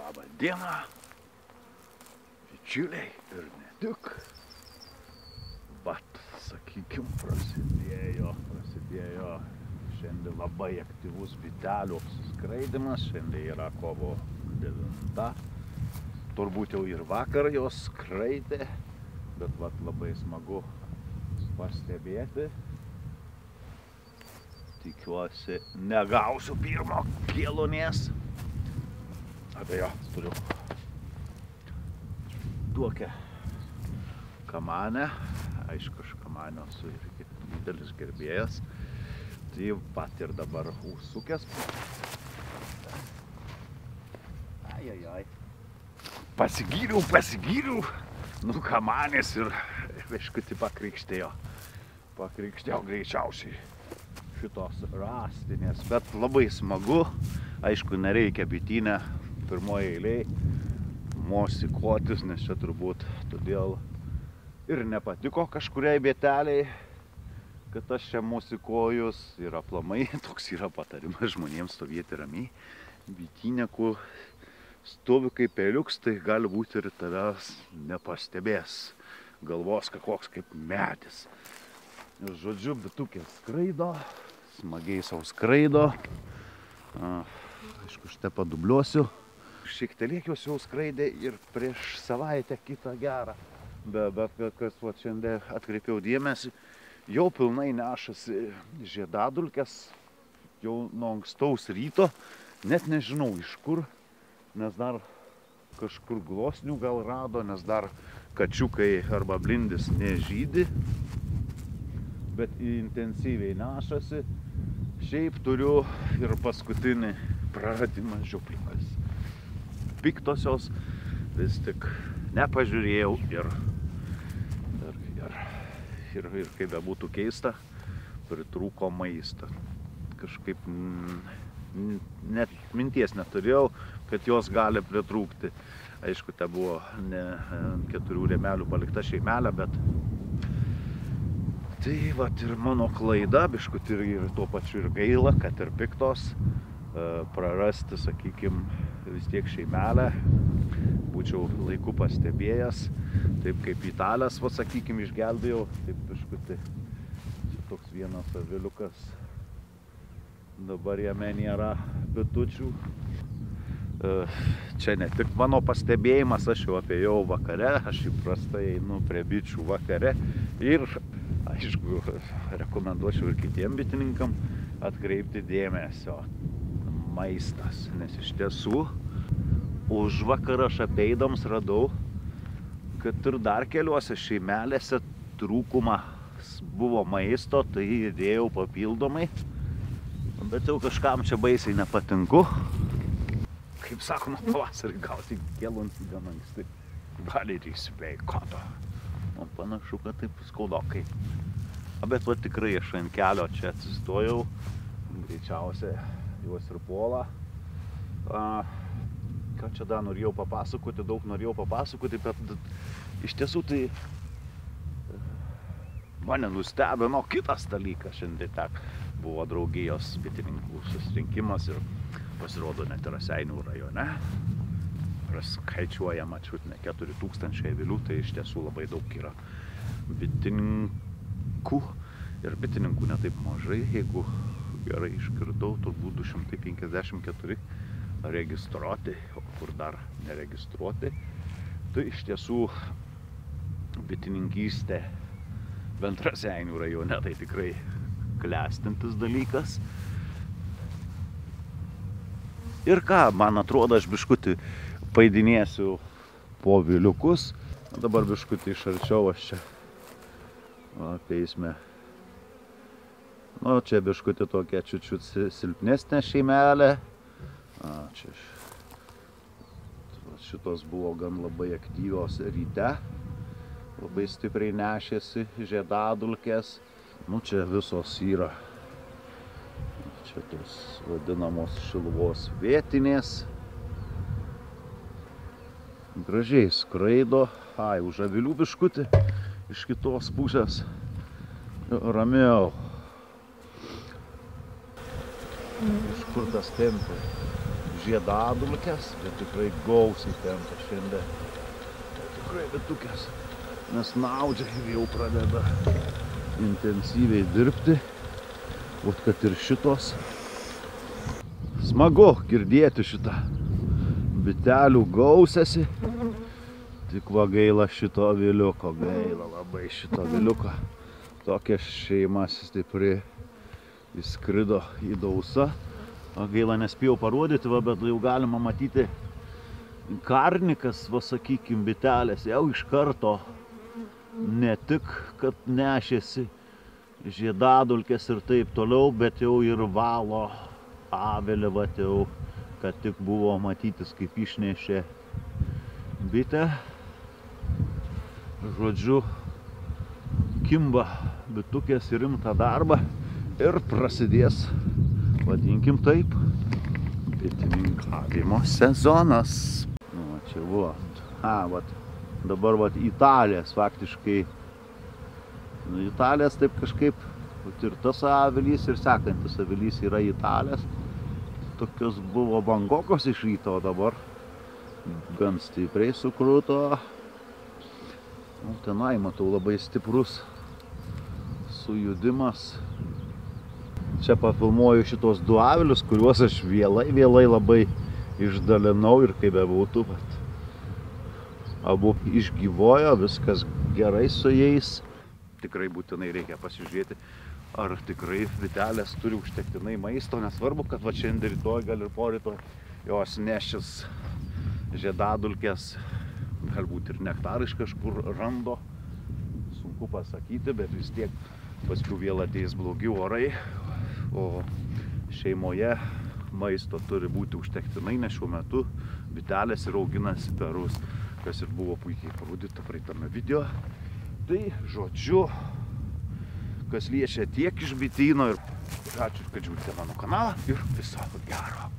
Labą dieną, bičiuliai ir ne tik. Bet, sakykim, prasidėjo šiandien labai aktyvus bitelių apsiskraidimas. Šiandien yra kovo 9. Turbūt jau ir vakar jos skraidė, bet vat labai smagu pastebėti. Tikiuosi, negausiu pirmo kielonės. Abejo, turiu tokią kamanę. Aišku, aš kamanio esu irgi didelis gerbėjas. Tai pat ir dabar užsukęs. Ajajaj. Pasigyriau. Nu, kamanės ir vieškutį pakrikštėjo. Pakrikštėjo greičiausiai šitos rastinės. Bet labai smagu. Aišku, nereikia bitinę pirmoje eilėje mosikotis, nes čia turbūt todėl ir nepatiko kažkuriai bieteliai, kad aš čia mosikojus. Ir aplamai toks yra patarimas žmonėms stovėti ramiai. Bitinė, kur stovi kaip peliuks, tai gali būti ir tavęs nepastebės. Galvos koks kaip medis. Ir žodžiu, bitukė skraido, smagiai savo skraido. Aišku, šitą padubliuosiu. Šiek tiek jos jau skraidė ir prieš savaitę kitą gerą. Bet kas šiandien atkreipiau dėmesį, jau pilnai nešasi žiedadulkes, jau nuo ankstaus ryto, net nežinau iš kur, nes dar kažkur glosnių gal rado, nes dar kačiukai arba blindis nežydi, bet intensyviai nešasi. Šiaip turiu ir paskutinį praradimą žioplingas. Piktosios vis tik nepažiūrėjau ir kaip bebūtų keista, pritrūko maistą. Kažkaip net minties neturėjau, kad jos gali pritrūkti. Aišku, tai buvo ne 4 rėmelių palikta šeimelė, bet tai vat ir mano klaida, biškut ir tuo pačiu ir gaila, kad ir piktos prarasti, sakykim, vis tiek šeimelę. Būčiau laiku pastebėjęs, taip kaip italės, va, sakykim, išgelbėjau, taip biškut toks vienas aviliukas. Dabar jame nėra bitučių. Čia ne tik mano pastebėjimas, aš jau apėjau vakare, aš įprastai einu prie bičių vakare ir, aišku, rekomenduočiau ir kitiem bitininkam atkreipti dėmesio. Maistas, nes iš tiesų užvakar aš apeidams radau, kad ir dar keliuose šeimelėse trūkumas buvo maisto, tai įdėjau papildomai, bet jau kažkam čia baisiai nepatinku. Kaip sakoma, pavasarį gauti kielonį gan anksti, gali ir įsveikato. Man panašu, kad taip skaudokai. Bet va tikrai aš ant kelio čia atsistojau, greičiausiai juos ir puola. Ką čia dar norėjau papasakoti, daug norėjau papasakoti, bet iš tiesų tai mane nustebino kitas dalykas. Šiandien buvo draugijos bitininkų susirinkimas ir pasirodo net ir Raseinių rajone. Skaičiuojama čiut ne 4000 avilių, tai iš tiesų labai daug yra bitininkų. Ir bitininkų netaip mažai, jeigu gerai išgirdau, turbūt 254 registruoti, o kur dar neregistruoti. Tai iš tiesų bitininkystė bent Raseinių rajone tai tikrai klestintis dalykas. Ir ką, man atrodo, aš biškutį paidinėsiu po aviliukus. Dabar biškutį iš arčiau aš čia apeisime. Nu, čia biškutį tokia čiut silpnesnė šeimelė. Čia šitos buvo gan labai aktyvios ryte. Labai stipriai nešėsi žiedadulkės. Nu, čia visos yra. Čia tos vadinamos Šiluvos vietinės. Gražiai skraido. Už avilių biškutį iš kitos pusės ramiau. Iš kur tas tempė žiedadulkes, bet tikrai gausiai tempia šiandien. Tikrai bitukės, nes naudžia jau pradeda intensyviai dirbti. Vat kad ir šitos. Smagu girdėti šitą bitelių gausėsi. Tik va gaila šito aviliuko, gaila labai šito aviliuko. Tokia šeima stipri įskrido į dausą. Gaila nespėjau parodyti, va, bet jau galima matyti karnikas, va sakykim, bitelės jau iš karto ne tik, kad nešėsi žiedadulkės ir taip toliau, bet jau ir valo avilį, va jau, kad tik buvo matytis, kaip išnešė bitę. Žodžiu, kimba bitukės į rimtą darbą ir prasidės, vadinkim taip, bitininkavimo sezonas. Nu, va čia buvo. Vat dabar vat Italijas faktiškai. Nu, Italijas taip kažkaip, ir tas avilys, ir sekantis avilys yra Italijas. Tokios buvo bangokos iš ryto, o dabar gan stipriai sukruto. Nu, tenai matau labai stiprus sujudimas. Čia papilmuoju šitos du avilius, kuriuos aš vėlai labai išdalinau ir kaip bebūtų, bet abu išgyvojo, viskas gerai su jais. Tikrai būtinai reikia pasižiūrėti, ar tikrai bitelės turi užtektinai maisto, nesvarbu, kad va šiandien rytoj, gal ir porytoj jos nešis žiedadulkės, galbūt ir nektarą iš kažkur rando, sunku pasakyti, bet vis tiek paskui vėl ateis blogi orai, o šeimoje maisto turi būti užtektinai, nes šiuo metu bitelės ir auginasi perus, kas ir buvo puikiai parodyta praeitame video. Tai, žodžiu, kas liečia tiek iš bityno ir ačiū, kad žiūrite mano kanalą ir viso gero.